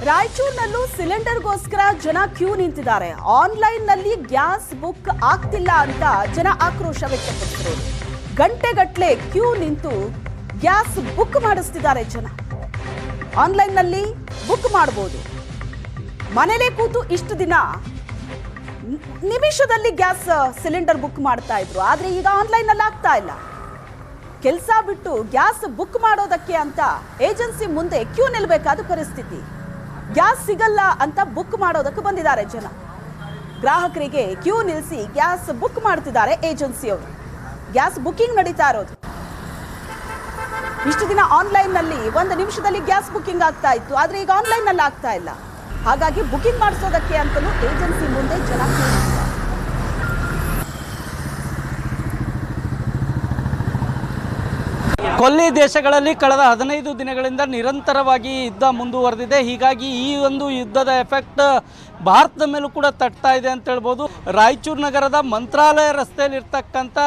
ರಾಯಚೂರಿನಲ್ಲೂ ಸಿಲಿಂಡರ್ಗೋಸ್ಕರ ಜನ ಕ್ಯೂ ನಿಂತಿದ್ದಾರೆ. ಆನ್ಲೈನ್ನಲ್ಲಿ ಗ್ಯಾಸ್ ಬುಕ್ ಆಗ್ತಿಲ್ಲ ಅಂತ ಜನ ಆಕ್ರೋಶ ವ್ಯಕ್ತಪಡಿಸಿರೋದು. ಗಂಟೆಗಟ್ಟಲೆ ಕ್ಯೂ ನಿಂತು ಗ್ಯಾಸ್ ಬುಕ್ ಮಾಡಿಸ್ತಿದ್ದಾರೆ ಜನ. ಆನ್ಲೈನ್ನಲ್ಲಿ ಬುಕ್ ಮಾಡಬಹುದು. ಮನೇಲೇ ಕೂತು ಇಷ್ಟು ದಿನ ನಿಮಿಷದಲ್ಲಿ ಗ್ಯಾಸ್ ಸಿಲಿಂಡರ್ ಬುಕ್ ಮಾಡ್ತಾ ಇದ್ರು. ಆದ್ರೆ ಈಗ ಆನ್ಲೈನ್ನಲ್ಲಿ ಆಗ್ತಾ ಇಲ್ಲ. ಕೆಲಸ ಬಿಟ್ಟು ಗ್ಯಾಸ್ ಬುಕ್ ಮಾಡೋದಕ್ಕೆ ಅಂತ ಏಜೆನ್ಸಿ ಮುಂದೆ ಕ್ಯೂ ನಿಲ್ಬೇಕಾದ ಪರಿಸ್ಥಿತಿ. ಗ್ಯಾಸ್ ಸಿಗಲ್ಲ ಅಂತ ಬುಕ್ ಮಾಡೋದಕ್ಕೆ ಬಂದಿದ್ದಾರೆ ಜನ. ಗ್ರಾಹಕರಿಗೆ ಕ್ಯೂ ನಿಲ್ಲಿಸಿ ಗ್ಯಾಸ್ ಬುಕ್ ಮಾಡ್ತಿದ್ದಾರೆ ಏಜೆನ್ಸಿಯವರು. ಗ್ಯಾಸ್ ಬುಕಿಂಗ್ ನಡೀತಾ ಇರೋದು. ಇಷ್ಟು ದಿನ ಆನ್ಲೈನ್ನಲ್ಲಿ 1 ನಿಮಿಷದಲ್ಲಿ ಗ್ಯಾಸ್ ಬುಕಿಂಗ್ ಆಗ್ತಾ ಇತ್ತು. ಆದ್ರೆ ಈಗ ಆನ್ಲೈನ್ನಲ್ಲಿ ಆಗ್ತಾ ಇಲ್ಲ. ಹಾಗಾಗಿ ಬುಕಿಂಗ್ ಮಾಡಿಸೋದಕ್ಕೆ ಅಂತಲೂ ಏಜೆನ್ಸಿ ಮುಂದೆ ಜನ ಕ್ಯೂ ನಿಲ್ತಿದ್ದಾರೆ. ಕೊಲ್ಲಿ ದೇಶಗಳಲ್ಲಿ ಕಳೆದ 15 ದಿನಗಳಿಂದ ನಿರಂತರವಾಗಿ ಯುದ್ಧ ಮುಂದುವರೆದಿದೆ. ಹೀಗಾಗಿ ಈ ಒಂದು ಯುದ್ಧದ ಎಫೆಕ್ಟ್ ಭಾರತದ ಮೇಲೂ ಕೂಡ ತಟ್ತಾ ಇದೆ ಅಂತ ಹೇಳ್ಬೋದು. ರಾಯಚೂರು ನಗರದ ಮಂತ್ರಾಲಯ ರಸ್ತೆಯಲ್ಲಿ ಇರ್ತಕ್ಕಂಥ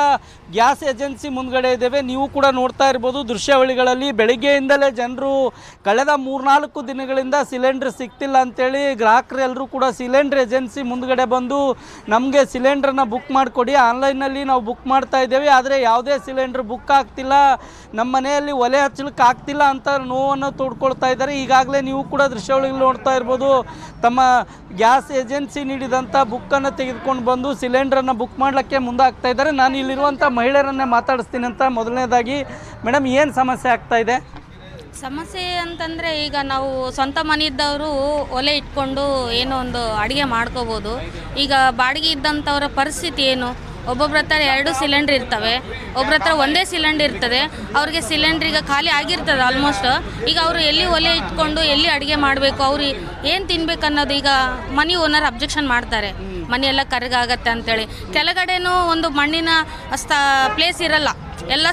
ಗ್ಯಾಸ್ ಏಜೆನ್ಸಿ ಮುಂದ್ಗಡೆ ಇದ್ದೇವೆ. ನೀವು ಕೂಡ ನೋಡ್ತಾ ಇರ್ಬೋದು ದೃಶ್ಯಾವಳಿಗಳಲ್ಲಿ. ಬೆಳಿಗ್ಗೆಯಿಂದಲೇ ಜನರು ಕಳೆದ 3-4 ದಿನಗಳಿಂದ ಸಿಲಿಂಡರ್ ಸಿಗ್ತಿಲ್ಲ ಅಂತೇಳಿ ಗ್ರಾಹಕರೆಲ್ಲರೂ ಕೂಡ ಸಿಲಿಂಡರ್ ಏಜೆನ್ಸಿ ಮುಂದ್ಗಡೆ ಬಂದು ನಮಗೆ ಸಿಲಿಂಡ್ರನ್ನ ಬುಕ್ ಮಾಡಿಕೊಡಿ, ಆನ್ಲೈನಲ್ಲಿ ನಾವು ಬುಕ್ ಮಾಡ್ತಾ ಇದ್ದೇವೆ, ಆದರೆ ಯಾವುದೇ ಸಿಲಿಂಡರ್ ಬುಕ್ ಆಗ್ತಿಲ್ಲ, ನಮ್ಮ ಮನೆಯಲ್ಲಿ ಒಲೆ ಹಚ್ಚಲಿಕ್ಕೆ ಆಗ್ತಿಲ್ಲ ಅಂತ ನೋವನ್ನು ತೋಡ್ಕೊಳ್ತಾ ಇದ್ದಾರೆ. ಈಗಾಗಲೇ ನೀವು ಕೂಡ ದೃಶ್ಯಾವಳಿಗಳು ನೋಡ್ತಾ ಇರ್ಬೋದು. ತಮ್ಮ ಗ್ಯಾಸ್ ಏಜೆನ್ಸಿ ನೀಡಿದಂಥ ಬುಕ್ಕನ್ನು ತೆಗೆದುಕೊಂಡು ಬಂದು ಸಿಲಿಂಡ್ರನ್ನು ಬುಕ್ ಮಾಡಲಿಕ್ಕೆ ಮುಂದಾಗ್ತಾ ಇದ್ದಾರೆ. ನಾನು ಇಲ್ಲಿರುವಂಥ ಮಹಿಳೆಯರನ್ನೇ ಮಾತಾಡಿಸ್ತೀನಿ ಅಂತ. ಮೊದಲನೇದಾಗಿ ಮೇಡಮ್, ಏನು ಸಮಸ್ಯೆ ಆಗ್ತಾ ಇದೆ? ಸಮಸ್ಯೆ ಅಂತಂದರೆ ಈಗ ನಾವು ಸ್ವಂತ ಮನೆ ಇದ್ದವರು ಒಲೆ ಇಟ್ಕೊಂಡು ಏನೋ ಒಂದು ಅಡುಗೆ ಮಾಡ್ಕೋಬೋದು. ಈಗ ಬಾಡಿಗೆ ಇದ್ದಂಥವ್ರ ಪರಿಸ್ಥಿತಿ ಏನು? ಒಬ್ಬೊಬ್ರ ಹತ್ರ 2 ಸಿಲಿಂಡ್ರ್ ಇರ್ತವೆ, ಒಬ್ಬರ ಹತ್ರ ಒಂದೇ ಸಿಲಿಂಡರ್ ಇರ್ತದೆ. ಅವ್ರಿಗೆ ಸಿಲಿಂಡ್ರ್ ಈಗ ಖಾಲಿ ಆಗಿರ್ತದೆ ಆಲ್ಮೋಸ್ಟ್. ಈಗ ಅವರು ಎಲ್ಲಿ ಒಲೆ ಇಟ್ಕೊಂಡು ಎಲ್ಲಿ ಅಡುಗೆ ಮಾಡಬೇಕು, ಅವ್ರು ಏನು ತಿನ್ಬೇಕು ಅನ್ನೋದು. ಈಗ ಮನೆ ಓನರ್ ಅಬ್ಜೆಕ್ಷನ್ ಮಾಡ್ತಾರೆ, ಮನೆಯೆಲ್ಲ ಕರಗಾಗತ್ತೆ ಅಂತೇಳಿ. ಕೆಳಗಡೆನೂ ಒಂದು ಮಣ್ಣಿನ ಪ್ಲೇಸ್ ಇರಲ್ಲ, ಎಲ್ಲ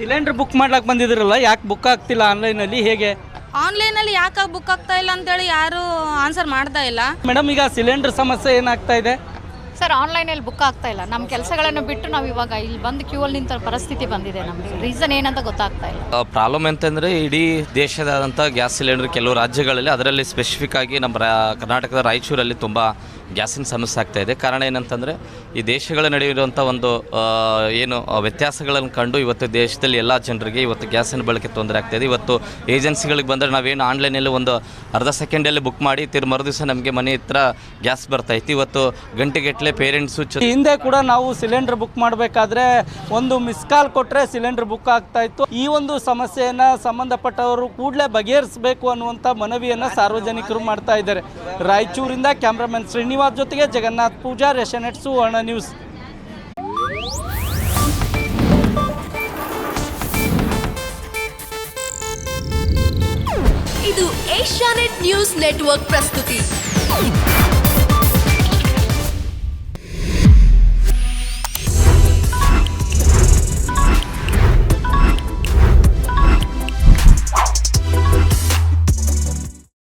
ಸಿಲಿಂಡರ್ ಬುಕ್ ಮಾಡ್ಲಿಕ್ಕೆ ಬಂದಿದ್ರಲ್ಲ, ಯಾಕೆ ಬುಕ್ ಆಗ್ತಿಲ್ಲ ಆನ್ಲೈನಲ್ಲಿ? ಹೇಗೆ ಆನ್ಲೈನಲ್ಲಿ ಯಾಕೆ ಬುಕ್ ಆಗ್ತಾ ಇಲ್ಲ ಅಂತೇಳಿ ಯಾರು ಆನ್ಸರ್ ಮಾಡ್ತಾ ಇಲ್ಲ. ಮೇಡಮ್, ಈಗ ಸಿಲಿಂಡರ್ ಸಮಸ್ಯೆ ಏನಾಗ್ತಾ ಇದೆ? ಸರ್, ಆನ್ಲೈನಲ್ಲಿ ಬುಕ್ ಆಗ್ತಾ ಇಲ್ಲ. ನಮ್ಮ ಕೆಲಸಗಳನ್ನು ಬಿಟ್ಟು ನಾವು ಇವಾಗ ಇಲ್ಲಿ ಬಂದು ಕ್ಯೂ ಅಲ್ಲಿ ನಿಂತ ಪರಿಸ್ಥಿತಿ ಬಂದಿದೆ. ನಮಗೆ ರೀಸನ್ ಏನಂತ ಗೊತ್ತಾಗ್ತಾ ಇಲ್ಲ. ಪ್ರಾಬ್ಲಮ್ ಅಂತಂದರೆ ಇಡೀ ದೇಶದಾದಂಥ ಗ್ಯಾಸ್ ಸಿಲಿಂಡರ್ ಕೆಲವು ರಾಜ್ಯಗಳಲ್ಲಿ, ಅದರಲ್ಲಿ ಸ್ಪೆಸಿಫಿಕ್ ಆಗಿ ನಮ್ಮ ಕರ್ನಾಟಕದ ರಾಯಚೂರಲ್ಲಿ ತುಂಬ ಗ್ಯಾಸಿನ ಸಮಸ್ಯೆ ಆಗ್ತಾ ಇದೆ. ಕಾರಣ ಏನಂತಂದರೆ ಈ ದೇಶಗಳ ನಡೆಯಿರುವಂಥ ಒಂದು ಏನು ವ್ಯತ್ಯಾಸಗಳನ್ನು ಕಂಡು ಇವತ್ತು ದೇಶದಲ್ಲಿ ಎಲ್ಲ ಜನರಿಗೆ ಇವತ್ತು ಗ್ಯಾಸಿನ ಬಳಕೆ ತೊಂದರೆ ಆಗ್ತಾಯಿದೆ. ಇವತ್ತು ಏಜೆನ್ಸಿಗಳಿಗೆ ಬಂದರೆ ನಾವೇನು ಆನ್ಲೈನಲ್ಲಿ ಒಂದು ಅರ್ಧ ಸೆಕೆಂಡಲ್ಲಿ ಬುಕ್ ಮಾಡಿ ಮರುದಿವಸ ನಮಗೆ ಮನೆ ಹತ್ರ ಗ್ಯಾಸ್ ಬರ್ತಾಯಿತ್ತು. ಇವತ್ತು ಗಂಟೆಗಟ್ಟಲೆ ಪೇರೆಂಟ್ಸು ಹಿಂದೆ ಕೂಡ ನಾವು ಸಿಲಿಂಡರ್ ಬುಕ್ ಮಾಡಬೇಕಾದ್ರೆ ಒಂದು ಮಿಸ್ ಕಾಲ್ ಕೊಟ್ಟರೆ ಸಿಲಿಂಡರ್ ಬುಕ್ ಆಗ್ತಾ ಇತ್ತು. ಈ ಒಂದು ಸಮಸ್ಯೆಯನ್ನು ಸಂಬಂಧಪಟ್ಟವರು ಕೂಡಲೇ ಬಗೆಹರಿಸಬೇಕು ಅನ್ನುವಂಥ ಮನವಿಯನ್ನು ಸಾರ್ವಜನಿಕರು ಮಾಡ್ತಾ ಇದ್ದಾರೆ. ರಾಯಚೂರಿಂದ ಕ್ಯಾಮ್ರಾಮನ್ ಶ್ರೀನಿವಾಸ್ ಜೊತೆಗೆ ಜಗನ್ನಾಥ್ ಪೂಜಾರ್, ಏಷ್ಯಾನೆಟ್ ಸುವರ್ಣ ನ್ಯೂಸ್. ಇದು ಏಷ್ಯಾನೆಟ್ ನ್ಯೂಸ್ ನೆಟ್ವರ್ಕ್ ಪ್ರಸ್ತುತಿ.